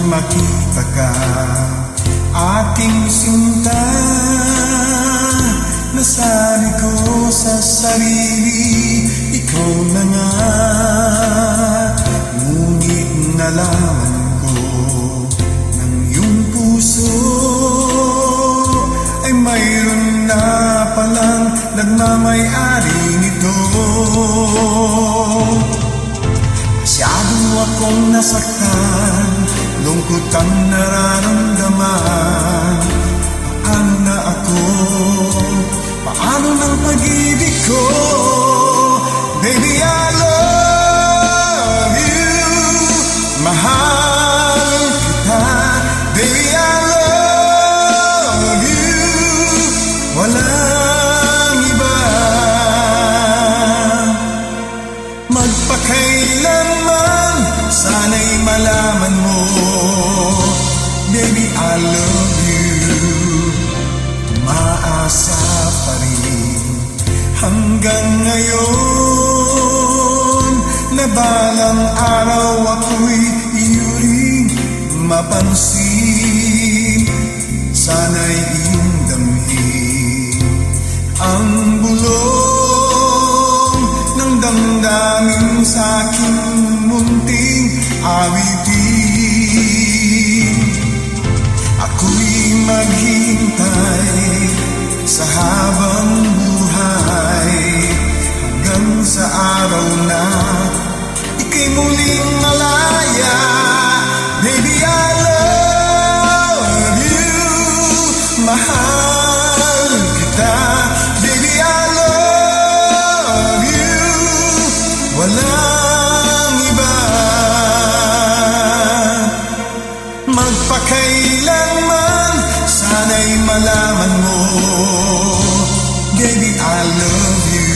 makita ka, aking sinta. Nasabi ko sa sarili, ikaw na nga. Ngunit nalaman ko ng iyong puso ay mayroon na palang nagmamay-ari nito. Masyado akong nasaktan, lungkot ang nararamdaman. Paano na ako? Paano ng pag-ibig ko? Baby, I love you. Mahal kita. Baby, I love you. Walang iba. Magpakailanman, sana'y malaman mo, baby, I love you. Maasa pa rin hanggang ngayon, na balang araw ako'y iyo rin mapansin. Sana'y iyong damhin ang bulong ng damdamin sa'king munting awitin. Ako'y maghintay sa habang buhay, hanggang sa araw na ika'y muling malaya. Baby, I love you. Mahal kita. Baby, I love you. Walang iba. Magpakailanman, sana'y malaman mo, baby, I love you.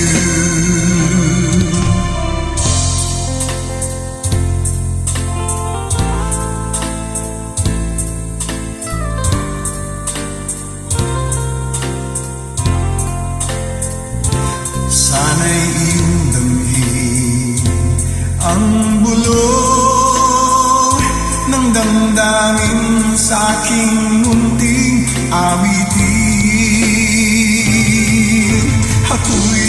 Sana'y iyong damhin ang bulong ng damdamin sa'king munting awitin. Ako'y